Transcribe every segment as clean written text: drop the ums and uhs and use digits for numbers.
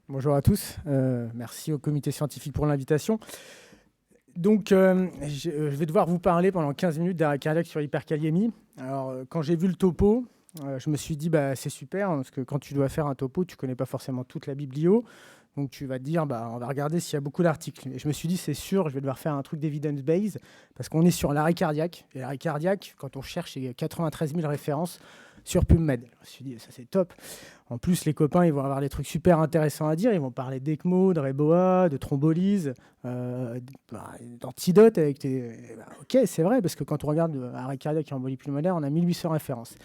Bonjour à tous. Merci au comité scientifique pour l'invitation. Donc, je vais devoir vous parler pendant 15 minutes d'arrêt cardiaque sur hyperkaliémie. Alors, quand j'ai vu le topo, je me suis dit, bah, c'est super, parce que quand tu dois faire un topo, tu ne connais pas forcément toute la biblio. Donc, tu vas te dire, bah, on va regarder s'il y a beaucoup d'articles. Et je me suis dit, c'est sûr, je vais devoir faire un truc d'evidence-based, parce qu'on est sur l'arrêt cardiaque. Et l'arrêt cardiaque, quand on cherche, il y a 93 000 références sur PubMed. Je me suis dit, ça c'est top. En plus, les copains, ils vont avoir des trucs super intéressants à dire. Ils vont parler d'ECMO, de Reboa, de thrombolyse, d'antidote. Ok, c'est vrai, parce que quand on regarde arrêt cardiaque et embolie pulmonaire, on a 1800 références.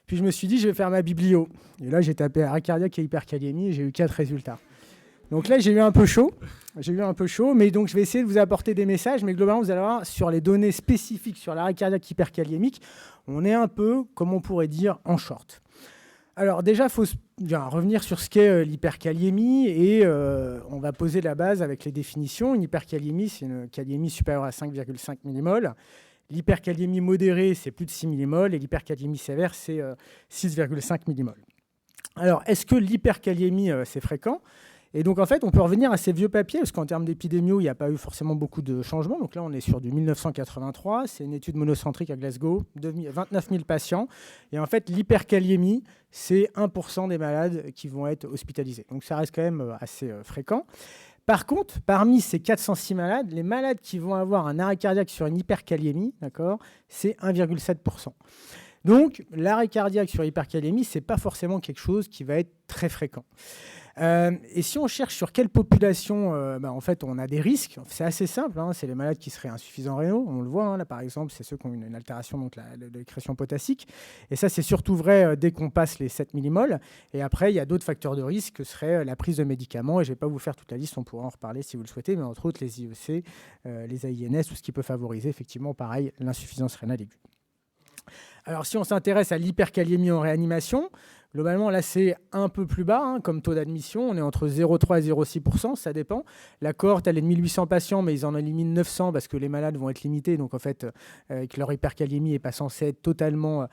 Puis je me suis dit, je vais faire ma biblio. Et là, j'ai tapé arrêt cardiaque et hyperkaliémie et j'ai eu 4 résultats. Donc là, j'ai eu un peu chaud. Mais donc je vais essayer de vous apporter des messages. Mais globalement, vous allez voir, sur les données spécifiques sur l'arrêt cardiaque hyperkaliémique, on est un peu, comme on pourrait dire, en short. Alors déjà, il faut revenir sur ce qu'est l'hyperkaliémie et on va poser la base avec les définitions. Une hyperkaliémie, c'est une kaliémie supérieure à 5,5 mmol. L'hyperkaliémie modérée, c'est plus de 6 mmol et l'hyperkaliémie sévère, c'est 6,5 mmol. Alors, est-ce que l'hyperkaliémie, c'est fréquent ? Et donc, en fait, on peut revenir à ces vieux papiers, parce qu'en termes d'épidémio, il n'y a pas eu forcément beaucoup de changements. Donc là, on est sur du 1983. C'est une étude monocentrique à Glasgow, 29 000 patients. Et en fait, l'hyperkaliémie, c'est 1% des malades qui vont être hospitalisés. Donc ça reste quand même assez fréquent. Par contre, parmi ces 406 malades, les malades qui vont avoir un arrêt cardiaque sur une hyperkaliémie, d'accord, c'est 1,7%. Donc, l'arrêt cardiaque sur hyperkaliémie, ce n'est pas forcément quelque chose qui va être très fréquent. Et si on cherche sur quelle population, en fait, on a des risques, c'est assez simple. C'est les malades qui seraient insuffisants rénaux. On le voit, là, par exemple, c'est ceux qui ont une altération donc de l'excrétion potassique. Et ça, c'est surtout vrai dès qu'on passe les 7 millimoles. Et après, il y a d'autres facteurs de risque que serait la prise de médicaments. Et je ne vais pas vous faire toute la liste, on pourra en reparler si vous le souhaitez, mais entre autres les IEC, les AINS, tout ce qui peut favoriser, effectivement, pareil, l'insuffisance rénale aiguë. Alors, si on s'intéresse à l'hyperkaliémie en réanimation, globalement, là, c'est un peu plus bas comme taux d'admission. On est entre 0,3 et 0,6%, ça dépend. La cohorte, elle est de 1800 patients, mais ils en éliminent 900 parce que les malades vont être limités. Donc, en fait, que leur hyperkaliémie n'est pas censée être totalement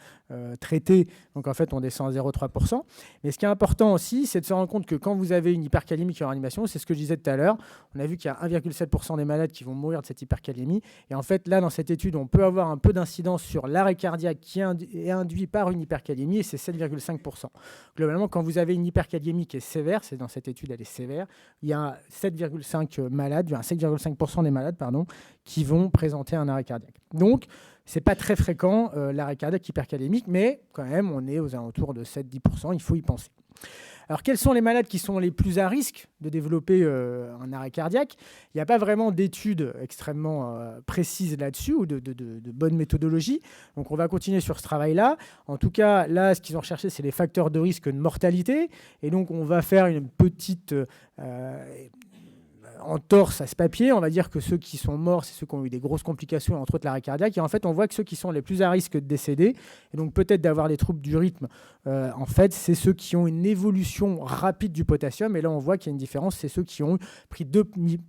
traitée. Donc, en fait, on descend à 0,3%. Mais ce qui est important aussi, c'est de se rendre compte que quand vous avez une hyperkaliémie qui est en réanimation, c'est ce que je disais tout à l'heure, on a vu qu'il y a 1,7% des malades qui vont mourir de cette hyperkaliémie. Et en fait, là, dans cette étude, on peut avoir un peu d'incidence sur l'arrêt cardiaque qui est induit par une hyperkaliémie, et c'est 7,5%. Globalement, quand vous avez une hyperkaliémie qui est sévère, c'est dans cette étude, elle est sévère, il y a 7,5% des malades qui vont présenter un arrêt cardiaque. Donc, ce n'est pas très fréquent l'arrêt cardiaque hyperkalémique, mais quand même, on est aux alentours de 7-10%, il faut y penser. Alors, quels sont les malades qui sont les plus à risque de développer un arrêt cardiaque ? Il n'y a pas vraiment d'études extrêmement précises là-dessus ou de bonne méthodologie. Donc, on va continuer sur ce travail-là. En tout cas, là, ce qu'ils ont recherché, c'est les facteurs de risque de mortalité. Et donc, on va faire une petite entorse à ce papier. On va dire que ceux qui sont morts, c'est ceux qui ont eu des grosses complications, entre autres l'arrêt cardiaque. Et en fait, on voit que ceux qui sont les plus à risque de décéder, et donc peut-être d'avoir des troubles du rythme, en fait, c'est ceux qui ont une évolution rapide du potassium. Et là, on voit qu'il y a une différence, c'est ceux qui ont pris 2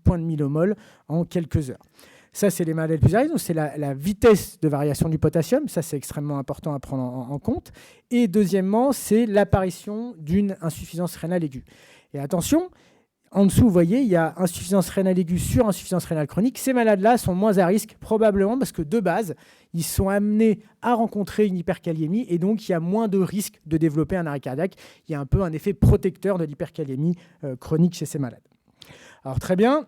points de millimol en quelques heures. Ça, c'est les maladies les plus à risque. Donc, c'est la vitesse de variation du potassium. Ça, c'est extrêmement important à prendre en compte. Et deuxièmement, c'est l'apparition d'une insuffisance rénale aiguë. Et attention, en dessous, vous voyez, il y a insuffisance rénale aiguë sur insuffisance rénale chronique. Ces malades-là sont moins à risque, probablement parce que de base, ils sont amenés à rencontrer une hyperkaliémie et donc il y a moins de risque de développer un arrêt cardiaque. Il y a un peu un effet protecteur de l'hyperkaliémie chronique chez ces malades. Alors très bien.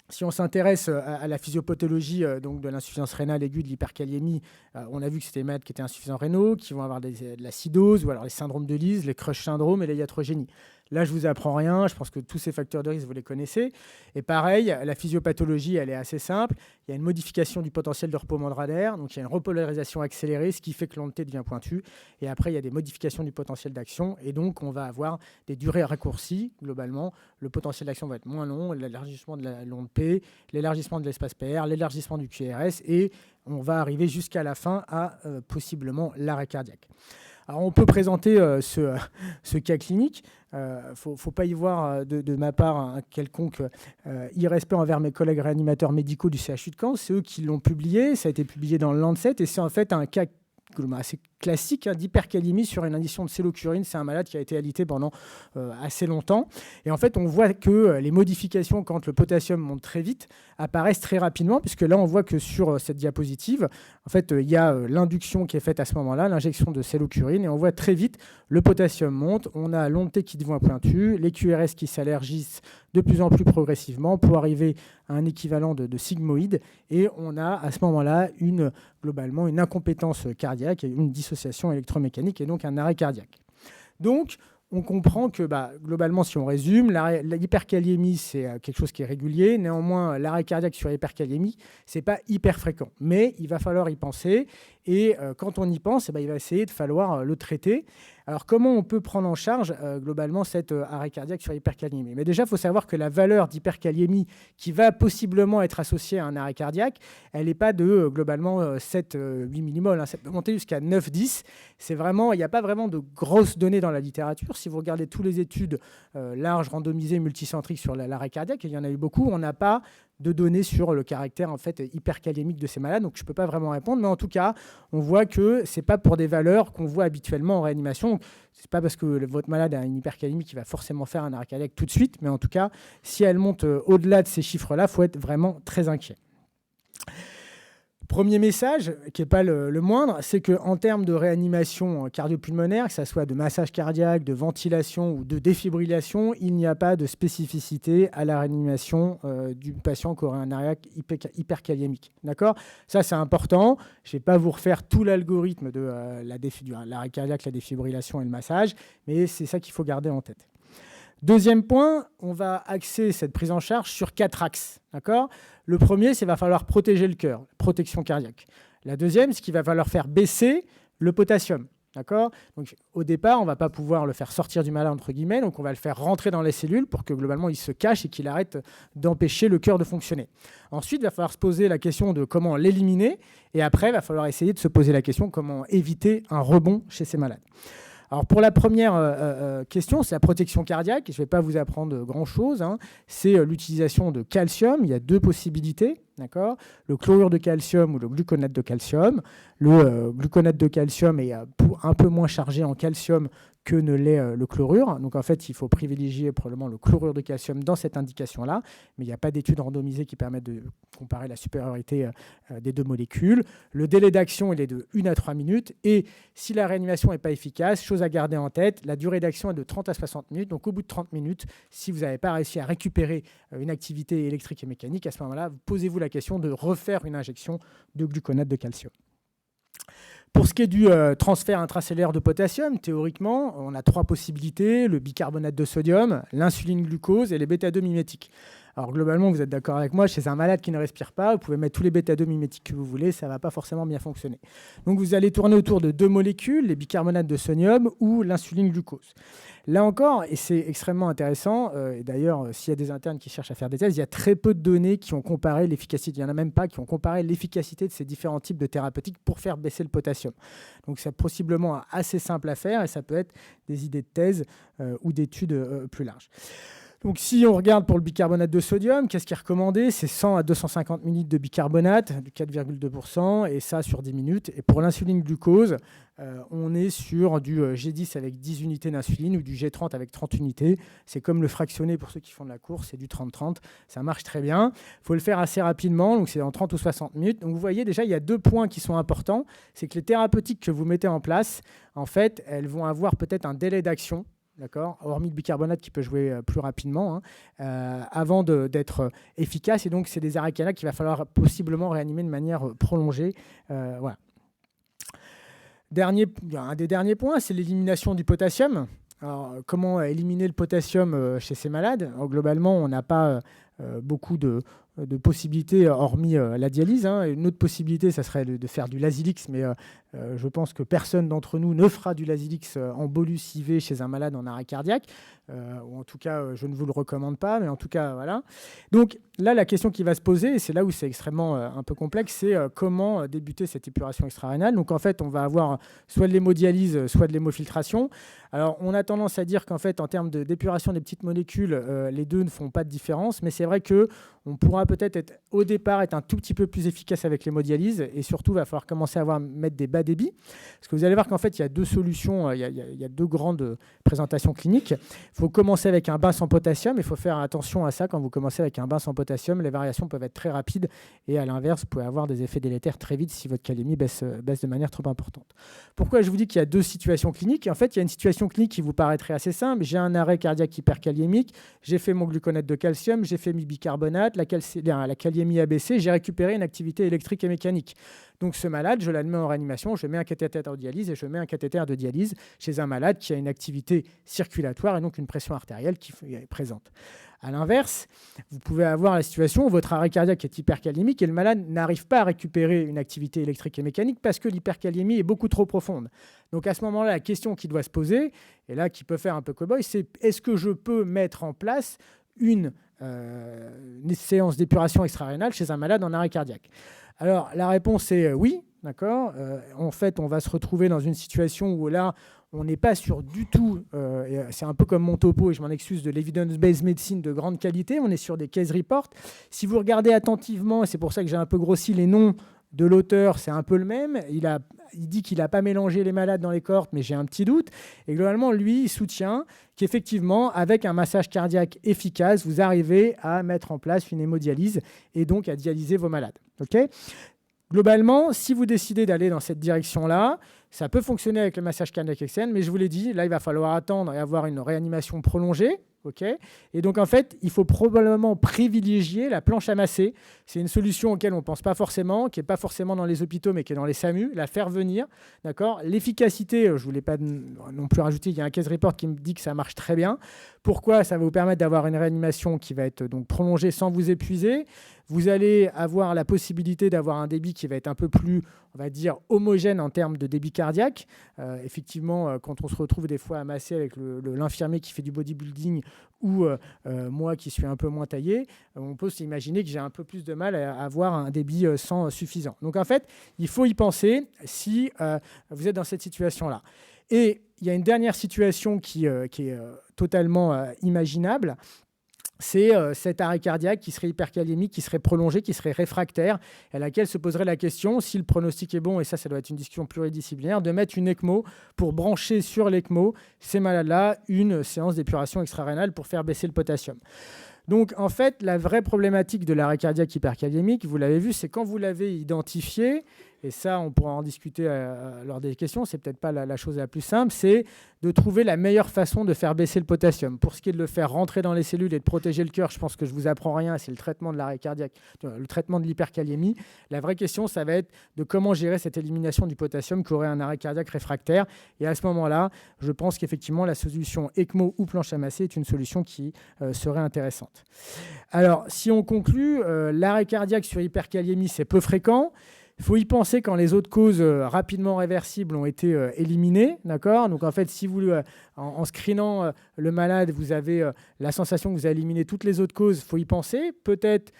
Si on s'intéresse à la physiopathologie donc de l'insuffisance rénale aiguë, de l'hyperkaliémie, on a vu que c'était des malades qui étaient insuffisants rénaux, qui vont avoir de l'acidose ou alors les syndromes de Lees, les Crush syndrome et la iatrogénie. Là, je ne vous apprends rien. Je pense que tous ces facteurs de risque, vous les connaissez. Et pareil, la physiopathologie, elle est assez simple. Il y a une modification du potentiel de repos mandataire. Donc, il y a une repolarisation accélérée, ce qui fait que l'onde T devient pointue. Et après, il y a des modifications du potentiel d'action. Et donc, on va avoir des durées raccourcies. Globalement, le potentiel d'action va être moins long. L'élargissement de la l'onde P, l'élargissement de l'espace PR, l'élargissement du QRS. Et on va arriver jusqu'à la fin à possiblement l'arrêt cardiaque. Alors, on peut présenter ce cas clinique. Il ne faut pas y voir de ma part un quelconque irrespect envers mes collègues réanimateurs médicaux du CHU de Caen. C'est eux qui l'ont publié. Ça a été publié dans le Lancet et c'est en fait un cas assez classique d'hyperkaliémie sur une addition de cellocurine. C'est un malade qui a été alité pendant assez longtemps. Et en fait, on voit que les modifications, quand le potassium monte très vite, apparaissent très rapidement, puisque là, on voit que sur cette diapositive, en fait, il y a l'induction qui est faite à ce moment-là, l'injection de cellocurine, et on voit très vite le potassium monte, on a l'onde T qui devient pointue, les QRS qui s'allergissent de plus en plus progressivement pour arriver à un équivalent de sigmoïde, et on a à ce moment-là globalement une incompétence cardiaque et une dissociation électromécanique et donc un arrêt cardiaque. Donc, on comprend que globalement, si on résume, l'hyperkaliémie, c'est quelque chose qui est régulier. Néanmoins, l'arrêt cardiaque sur hyperkaliémie, ce n'est pas hyper fréquent. Mais il va falloir y penser. Et quand on y pense, il va essayer de falloir le traiter. Alors, comment on peut prendre en charge globalement cet arrêt cardiaque sur hyperkaliémie? Mais déjà, il faut savoir que la valeur d'hyperkaliémie qui va possiblement être associée à un arrêt cardiaque, elle n'est pas de globalement 7-8 millimoles. Ça peut monter jusqu'à 9-10. Il n'y a pas vraiment de grosses données dans la littérature. Si vous regardez toutes les études larges, randomisées, multicentriques sur l'arrêt cardiaque, et il y en a eu beaucoup, on n'a pas de données sur le caractère en fait hypercalémique de ces malades, donc je ne peux pas vraiment répondre, mais en tout cas, on voit que ce n'est pas pour des valeurs qu'on voit habituellement en réanimation. Ce n'est pas parce que votre malade a une hypercalémie qu'il va forcément faire un arrêt cardiaque tout de suite, mais en tout cas, si elle monte au-delà de ces chiffres-là, il faut être vraiment très inquiet. Premier message, qui n'est pas le moindre, c'est qu'en termes de réanimation cardio-pulmonaire, que ce soit de massage cardiaque, de ventilation ou de défibrillation, il n'y a pas de spécificité à la réanimation du patient qui aurait un arrêt hyperkaliémique. D'accord ? Ça, c'est important. Je ne vais pas vous refaire tout l'algorithme de l'arrêt cardiaque, la défibrillation et le massage, mais c'est ça qu'il faut garder en tête. Deuxième point, on va axer cette prise en charge sur 4 axes. D'accord ? Le premier, c'est qu'il va falloir protéger le cœur, protection cardiaque. La deuxième, c'est qu'il va falloir faire baisser le potassium. D'accord ? Donc, au départ, on ne va pas pouvoir le faire sortir du malade, entre guillemets, donc on va le faire rentrer dans les cellules pour que globalement il se cache et qu'il arrête d'empêcher le cœur de fonctionner. Ensuite, il va falloir se poser la question de comment l'éliminer, et après, il va falloir essayer de se poser la question de comment éviter un rebond chez ces malades. Alors pour la première question, c'est la protection cardiaque. Je ne vais pas vous apprendre grand-chose. C'est l'utilisation de calcium. Il y a 2 possibilités. D'accord ? Le chlorure de calcium ou le gluconate de calcium. Le gluconate de calcium est un peu moins chargé en calcium que ne l'est le chlorure. Donc en fait, il faut privilégier probablement le chlorure de calcium dans cette indication-là. Mais il n'y a pas d'études randomisées qui permettent de comparer la supériorité des 2 molécules. Le délai d'action, il est de 1 à 3 minutes. Et si la réanimation n'est pas efficace, chose à garder en tête, la durée d'action est de 30 à 60 minutes. Donc au bout de 30 minutes, si vous n'avez pas réussi à récupérer une activité électrique et mécanique, à ce moment-là, posez-vous la question de refaire une injection de gluconate de calcium. Pour ce qui est du transfert intracellulaire de potassium, théoriquement, on a 3 possibilités, le bicarbonate de sodium, l'insuline glucose et les bêta-2 mimétiques. Alors globalement, vous êtes d'accord avec moi, chez un malade qui ne respire pas, vous pouvez mettre tous les bêta-2 mimétiques que vous voulez, ça ne va pas forcément bien fonctionner. Donc vous allez tourner autour de 2 molécules, les bicarbonates de sodium ou l'insuline glucose. Là encore, et c'est extrêmement intéressant, et d'ailleurs, s'il y a des internes qui cherchent à faire des thèses, il y a très peu de données qui ont comparé l'efficacité, il n'y en a même pas qui ont comparé l'efficacité de ces différents types de thérapeutiques pour faire baisser le potassium. Donc c'est possiblement assez simple à faire et ça peut être des idées de thèse ou d'études plus larges. Donc, si on regarde pour le bicarbonate de sodium, qu'est-ce qui est recommandé ? C'est 100 à 250 ml de bicarbonate, de 4,2%, et ça sur 10 minutes. Et pour l'insuline glucose, on est sur du G10 avec 10 unités d'insuline ou du G30 avec 30 unités. C'est comme le fractionné pour ceux qui font de la course, c'est du 30-30. Ça marche très bien. Il faut le faire assez rapidement, donc c'est en 30 ou 60 minutes. Donc, vous voyez déjà, il y a 2 points qui sont importants. C'est que les thérapeutiques que vous mettez en place, en fait, elles vont avoir peut-être un délai d'action. D'accord, hormis le bicarbonate qui peut jouer plus rapidement, avant d'être efficace. Et donc, c'est des arrêts cardiaques qu'il va falloir possiblement réanimer de manière prolongée. Voilà. Un des derniers points, c'est l'élimination du potassium. Alors, comment éliminer le potassium chez ces malades ? Alors, globalement, on n'a pas beaucoup de possibilités hormis la dialyse. Une autre possibilité, ça serait de faire du Lasix, mais je pense que personne d'entre nous ne fera du Lasix en bolus IV chez un malade en arrêt cardiaque. Ou en tout cas, je ne vous le recommande pas, mais en tout cas, voilà. Donc là, la question qui va se poser, et c'est là où c'est extrêmement un peu complexe, c'est comment débuter cette épuration extra-rénale. Donc en fait, on va avoir soit de l'hémodialyse, soit de l'hémofiltration. Alors, on a tendance à dire qu'en fait, en termes d'épuration des petites molécules, les deux ne font pas de différence, mais c'est vrai qu'on pourra peut-être au départ être un tout petit peu plus efficace avec l'hémodialyse, et surtout, il va falloir commencer à mettre des débit. Parce que vous allez voir qu'en fait, il y a deux solutions, il y a deux grandes présentations cliniques. Il faut commencer avec un bain sans potassium. Il faut faire attention à ça. Quand vous commencez avec un bain sans potassium, les variations peuvent être très rapides. Et à l'inverse, vous pouvez avoir des effets délétères très vite si votre kaliémie baisse de manière trop importante. Pourquoi je vous dis qu'il y a deux situations cliniques? En fait, il y a une situation clinique qui vous paraîtrait assez simple. J'ai un arrêt cardiaque hyperkaliémique, j'ai fait mon gluconate de calcium, j'ai fait mi bicarbonate, la kaliémie a baissé, j'ai récupéré une activité électrique et mécanique. Donc ce malade, je l'admets en réanimation, je mets un cathéter de dialyse et je mets un cathéter de dialyse chez un malade qui a une activité circulatoire et donc une pression artérielle qui est présente. À l'inverse, vous pouvez avoir la situation où votre arrêt cardiaque est hypercalémique et le malade n'arrive pas à récupérer une activité électrique et mécanique parce que l'hypercalémie est beaucoup trop profonde. Donc à ce moment-là, la question qui doit se poser, et là qui peut faire un peu cow-boy, c'est est-ce que je peux mettre en place une séance d'épuration extra-rénale chez un malade en arrêt cardiaque? Alors la réponse est oui, d'accord. En fait, on va se retrouver dans une situation où là, on n'est pas sûr du tout, et c'est un peu comme mon topo, et je m'en excuse, de l'evidence-based medicine de grande qualité. On est sur des case reports. Si vous regardez attentivement, et c'est pour ça que j'ai un peu grossi les noms de l'auteur, c'est un peu le même. Il dit qu'il n'a pas mélangé les malades dans les cohortes, mais j'ai un petit doute. Et globalement, lui, il soutient qu'effectivement, avec un massage cardiaque efficace, vous arrivez à mettre en place une hémodialyse et donc à dialyser vos malades. Okay ? Globalement, si vous décidez d'aller dans cette direction-là, ça peut fonctionner avec le massage cardiaque externe, mais je vous l'ai dit, là, il va falloir attendre et avoir une réanimation prolongée. Okay, et donc, en fait, il faut probablement privilégier la planche à masser. C'est une solution auquel on ne pense pas forcément, qui n'est pas forcément dans les hôpitaux, mais qui est dans les SAMU, la faire venir. D'accord. L'efficacité, je ne voulais pas non plus rajouter, il y a un case report qui me dit que ça marche très bien. Pourquoi? Ça va vous permettre d'avoir une réanimation qui va être donc prolongée sans vous épuiser. Vous allez avoir la possibilité d'avoir un débit qui va être un peu plus, on va dire, homogène en termes de débit cardiaque. Effectivement, quand on se retrouve des fois à masser avec l'infirmier qui fait du bodybuilding ou moi qui suis un peu moins taillé, on peut s'imaginer que j'ai un peu plus de mal à avoir un débit sang suffisant. Donc en fait, il faut y penser si vous êtes dans cette situation-là. Et il y a une dernière situation qui est totalement imaginable. C'est cet arrêt cardiaque qui serait hypercalémique, qui serait prolongé, qui serait réfractaire, à laquelle se poserait la question, si le pronostic est bon, et ça doit être une discussion pluridisciplinaire, de mettre une ECMO pour brancher sur l'ECMO, ces malades-là, une séance d'épuration extra-rénale pour faire baisser le potassium. Donc, en fait, la vraie problématique de l'arrêt cardiaque hypercalémique, vous l'avez vu, c'est quand vous l'avez identifié, et ça, on pourra en discuter lors des questions, c'est peut-être pas la chose la plus simple, c'est de trouver la meilleure façon de faire baisser le potassium. Pour ce qui est de le faire rentrer dans les cellules et de protéger le cœur, je pense que je vous apprends rien, c'est le traitement de l'arrêt cardiaque, le traitement de l'hypercalémie. La vraie question, ça va être de comment gérer cette élimination du potassium qui aurait un arrêt cardiaque réfractaire. Et à ce moment-là, je pense qu'effectivement, la solution ECMO ou planche à masser est une solution qui serait intéressante. Alors, si on conclut, l'arrêt cardiaque sur hypercalémie, c'est peu fréquent. Il faut y penser quand les autres causes rapidement réversibles ont été éliminées. D'accord ? Donc, en fait, si vous, en screenant le malade, vous avez la sensation que vous avez éliminé toutes les autres causes, il faut y penser. Peut-être,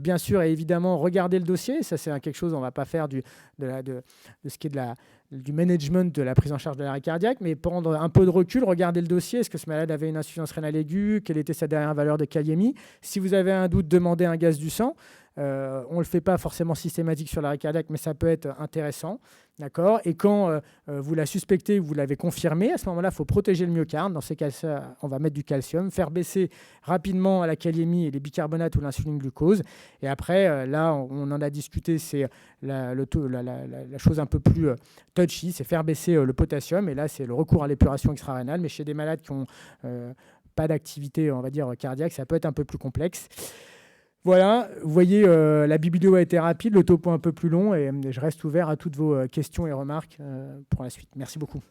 bien sûr, et évidemment, regarder le dossier. Ça, c'est quelque chose, on ne va pas faire de ce qui est du management de la prise en charge de l'arrêt cardiaque, mais prendre un peu de recul, regarder le dossier. Est-ce que ce malade avait une insuffisance rénale aiguë? Quelle était sa dernière valeur de kaliémie? Si vous avez un doute, demandez un gaz du sang. On ne le fait pas forcément systématique sur l'arrêt cardiaque, mais ça peut être intéressant. D'accord. Et quand vous la suspectez ou vous l'avez confirmé, à ce moment-là, il faut protéger le myocarde. Dans ces cas-là, on va mettre du calcium, faire baisser rapidement la kaliémie et les bicarbonates ou l'insuline glucose. Et après, là, on en a discuté, c'est la chose un peu plus touchy, c'est faire baisser le potassium. Et là, c'est le recours à l'épuration extra-rénale. Mais chez des malades qui n'ont pas d'activité, on va dire, cardiaque, ça peut être un peu plus complexe. Voilà, vous voyez, la biblio a été rapide, le topo un peu plus long et je reste ouvert à toutes vos questions et remarques pour la suite. Merci beaucoup.